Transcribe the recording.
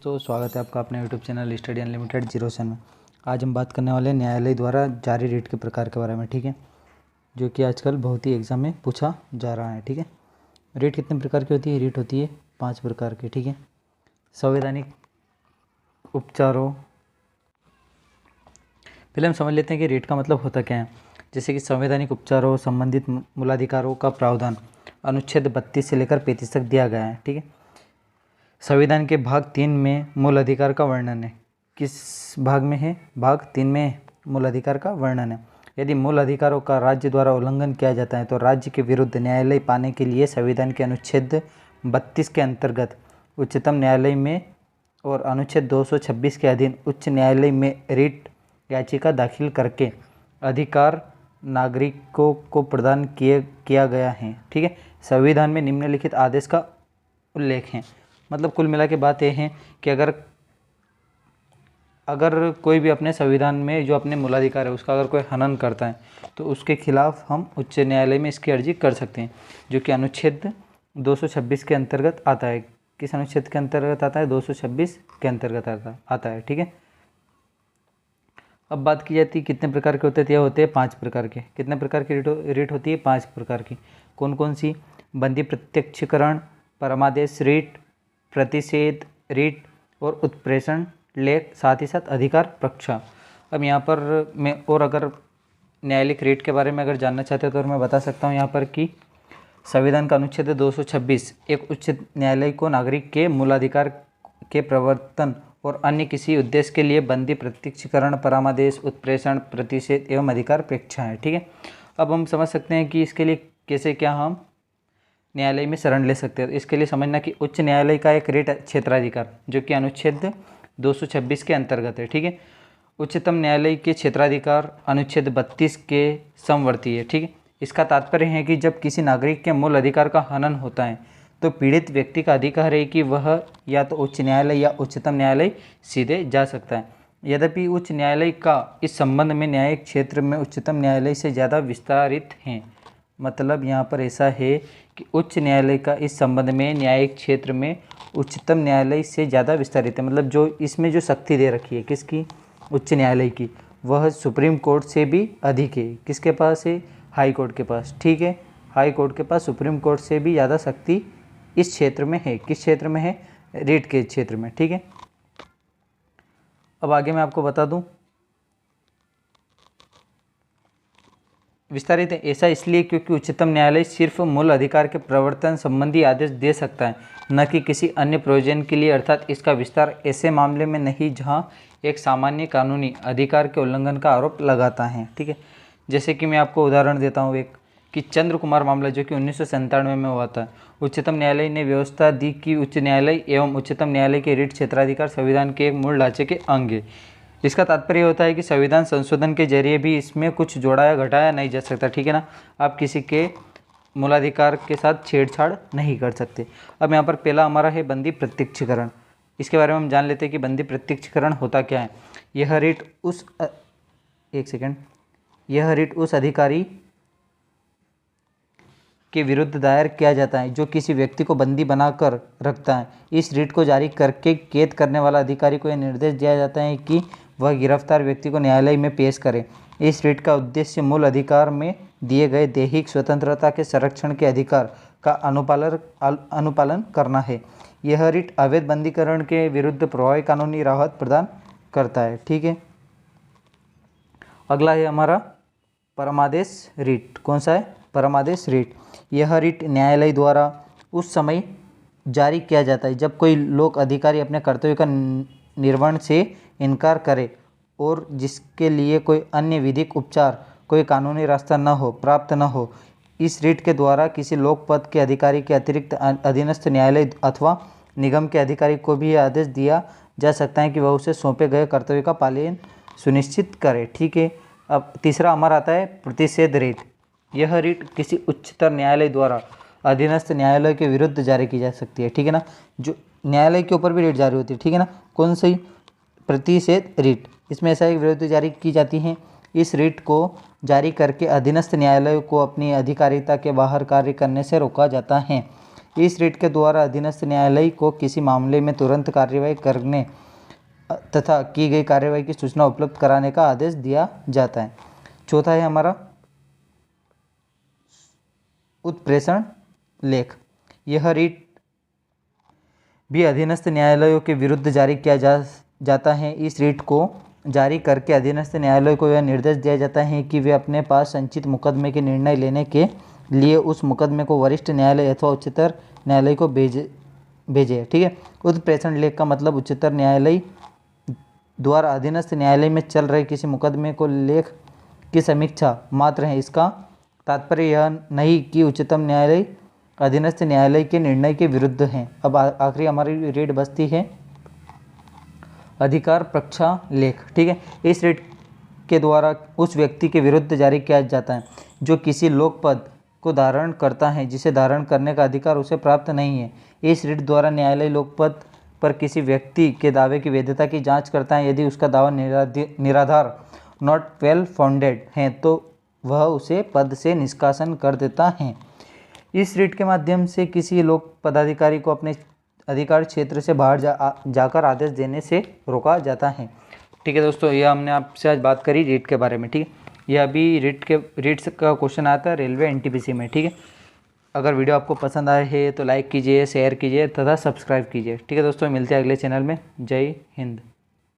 दोस्तों, स्वागत है आपका अपने YouTube channel study unlimited zero में। आज हम बात करने वाले हैं न्यायालय द्वारा जारी रिट के प्रकार के बारे में। ठीक है, जो कि आजकल बहुत ही एग्जाम में पूछा जा रहा है। ठीक है, रिट कितने प्रकार की होती है? रिट होती है 5 प्रकार की। ठीक है, संवैधानिक उपचारों। पहले हम समझ लेते हैं कि रिट का मतलब होता क्या है। जैसे कि संवैधानिक उपचारों संबंधित मूलाधिकारों का प्रावधान अनुच्छेद 32 से लेकर 35 तक दिया गया है। ठीक है, संविधान के भाग 3 में मूल अधिकार का वर्णन है। किस भाग में है? भाग 3 में मूल अधिकार का वर्णन है। यदि मूल अधिकारों का राज्य द्वारा उल्लंघन किया जाता है तो राज्य के विरुद्ध न्यायालय पाने के लिए संविधान के अनुच्छेद 32 के अंतर्गत उच्चतम न्यायालय में और अनुच्छेद 226 के अधीन उच्च न्यायालय में रिट याचिका दाखिल करके अधिकार नागरिकों को प्रदान किया गया है। ठीक है, संविधान में निम्नलिखित आदेश का उल्लेख है। मतलब कुल मिला के बात यह है कि अगर कोई भी अपने संविधान में जो अपने मूलाधिकार है उसका अगर कोई हनन करता है तो उसके खिलाफ हम उच्च न्यायालय में इसकी अर्जी कर सकते हैं, जो कि अनुच्छेद 226 के अंतर्गत आता है। किस अनुच्छेद के अंतर्गत आता है? 226 के अंतर्गत आता है। ठीक है, अब बात की जाती है कितने प्रकार के होते हैं। यह होते हैं 5 प्रकार के। कितने प्रकार की रिट होती है? 5 प्रकार की। कौन कौन सी? बंदी प्रत्यक्षीकरण, परमादेश रिट, प्रतिषेध रिट और उत्प्रेषण लेख, साथ ही साथ अधिकार प्रक्षा। अब यहाँ पर मैं और अगर न्यायालयिक रिट के बारे में अगर जानना चाहते हो तो मैं बता सकता हूँ यहाँ पर कि संविधान का अनुच्छेद 226 एक उच्च न्यायालय को नागरिक के मूलाधिकार के प्रवर्तन और अन्य किसी उद्देश्य के लिए बंदी प्रत्यक्षीकरण, परामर्श, उत्प्रेषण, प्रतिषेध एवं अधिकार प्रक्षा है। ठीक है, अब हम समझ सकते हैं कि इसके लिए कैसे क्या हम न्यायालय में शरण ले सकते हैं। इसके लिए समझना कि उच्च न्यायालय का एक रिट क्षेत्राधिकार जो कि अनुच्छेद 226 के अंतर्गत है। ठीक है, उच्चतम न्यायालय के क्षेत्राधिकार अनुच्छेद 32 के समवर्ती है। ठीक है, इसका तात्पर्य है कि जब किसी नागरिक के मूल अधिकार का हनन होता है तो पीड़ित व्यक्ति का अधिकार है कि वह या तो उच्च न्यायालय या उच्चतम न्यायालय सीधे जा सकता है। यद्यपि उच्च न्यायालय का इस संबंध में न्यायिक क्षेत्र में उच्चतम न्यायालय से ज़्यादा विस्तारित है। मतलब यहाँ पर ऐसा है कि उच्च न्यायालय का इस संबंध में न्यायिक क्षेत्र में उच्चतम न्यायालय से ज़्यादा विस्तारित है। मतलब जो इसमें जो शक्ति दे रखी है किसकी? उच्च न्यायालय की, वह सुप्रीम कोर्ट से भी अधिक है। किसके पास है? हाई कोर्ट के पास। ठीक है, हाई कोर्ट के पास सुप्रीम कोर्ट से भी ज़्यादा शक्ति इस क्षेत्र में है। किस क्षेत्र में है? रिट के क्षेत्र में। ठीक है, अब आगे मैं आपको बता दूं विस्तारित है। ऐसा इसलिए क्योंकि उच्चतम न्यायालय सिर्फ मूल अधिकार के प्रवर्तन संबंधी आदेश दे सकता है, न कि किसी अन्य प्रयोजन के लिए। अर्थात इसका विस्तार ऐसे मामले में नहीं जहां एक सामान्य कानूनी अधिकार के उल्लंघन का आरोप लगाता है। ठीक है, जैसे कि मैं आपको उदाहरण देता हूँ एक कि चंद्र कुमार मामला जो कि 1997 में हुआ था। उच्चतम न्यायालय ने व्यवस्था दी कि उच्च न्यायालय एवं उच्चतम न्यायालय के रिट क्षेत्राधिकार संविधान के एक मूल ढांचे के अंग है। इसका तात्पर्य होता है कि संविधान संशोधन के जरिए भी इसमें कुछ जोड़ाया घटाया नहीं जा सकता। ठीक है ना, आप किसी के मूलाधिकार के साथ छेड़छाड़ नहीं कर सकते। अब यहाँ पर पहला हमारा है बंदी प्रत्यक्षीकरण। इसके बारे में हम जान लेते हैं कि बंदी प्रत्यक्षीकरण होता क्या है। यह रिट उस अधिकारी के विरुद्ध दायर किया जाता है जो किसी व्यक्ति को बंदी बनाकर रखता है। इस रिट को जारी करके कैद करने वाला अधिकारी को यह निर्देश दिया जाता है कि वह गिरफ्तार व्यक्ति को न्यायालय में पेश करे। इस रिट का उद्देश्य मूल अधिकार में दिए गए दैहिक स्वतंत्रता के संरक्षण के अधिकार का अनुपालन करना है। यह रिट अवैध बंदीकरण के विरुद्ध प्रभावी कानूनी राहत प्रदान करता है। ठीक है, अगला है हमारा परमादेश रिट। कौन सा है? परमादेश रिट। यह रिट न्यायालय द्वारा उस समय जारी किया जाता है जब कोई लोक अधिकारी अपने कर्तव्य का निर्वहन से इनकार करे और जिसके लिए कोई अन्य विधिक उपचार, कोई कानूनी रास्ता प्राप्त न हो। इस रिट के द्वारा किसी लोक पद के अधिकारी के अतिरिक्त अधीनस्थ न्यायालय अथवा निगम के अधिकारी को भी यह आदेश दिया जा सकता है कि वह उसे सौंपे गए कर्तव्य का पालन सुनिश्चित करे। ठीक है, अब तीसरा हमारा आता है प्रतिषेध रिट। यह रिट किसी उच्चतर न्यायालय द्वारा अधीनस्थ न्यायालय के विरुद्ध जारी की जा सकती है। ठीक है ना, जो न्यायालय के ऊपर भी रिट जारी होती है। ठीक है ना, कौन सी? प्रतिषेध रिट। इसमें ऐसा एक विरुद्ध जारी की जाती है। इस रिट को जारी करके अधीनस्थ न्यायालय को अपनी अधिकारिता के बाहर कार्य करने से रोका जाता है। इस रीट के द्वारा अधीनस्थ न्यायालय को किसी मामले में तुरंत कार्यवाही करने तथा की गई कार्यवाही की सूचना उपलब्ध कराने का आदेश दिया जाता है। चौथा है हमारा उत्प्रेषण लेख। यह रीट भी अधीनस्थ न्यायालयों के विरुद्ध जारी किया जाता है। इस रीट को जारी करके अधीनस्थ न्यायालय को यह निर्देश दिया जाता है कि वे अपने पास संचित मुकदमे के निर्णय लेने के लिए उस मुकदमे को वरिष्ठ न्यायालय अथवा उच्चतर न्यायालय को भेजे। ठीक है। उत्प्रेषण लेख का मतलब उच्चतर न्यायालय द्वारा अधीनस्थ न्यायालय में चल रहे किसी मुकदमे को लेख की समीक्षा मात्र है। इसका तात्पर्य यह नहीं कि उच्चतम न्यायालय अधीनस्थ न्यायालय के निर्णय के विरुद्ध है। अब आखिरी हमारी रीट बचती है अधिकार प्रक्षा लेख। ठीक है। इस रीट के द्वारा उस व्यक्ति के विरुद्ध जारी किया जाता है जो किसी लोक पद को धारण करता है जिसे धारण करने का अधिकार उसे प्राप्त नहीं है। इस रीट द्वारा न्यायालय लोक पद पर किसी व्यक्ति के दावे की वैधता की जांच करता है। यदि उसका दावा निराधार नॉट वेल फाउंडेड है तो वह उसे पद से निष्कासन कर देता है। इस रीट के माध्यम से किसी लोक पदाधिकारी को अपने अधिकार क्षेत्र से बाहर जाकर आदेश देने से रोका जाता है। ठीक है दोस्तों, यह हमने आपसे आज बात करी रीट के बारे में। ठीक है। यह अभी रीट्स का क्वेश्चन आता है रेलवे एनटीपीसी में। ठीक है। अगर वीडियो आपको पसंद आए है तो लाइक कीजिए, शेयर कीजिए तथा सब्सक्राइब कीजिए। ठीक है दोस्तों, मिलते हैं अगले चैनल में। जय हिंद।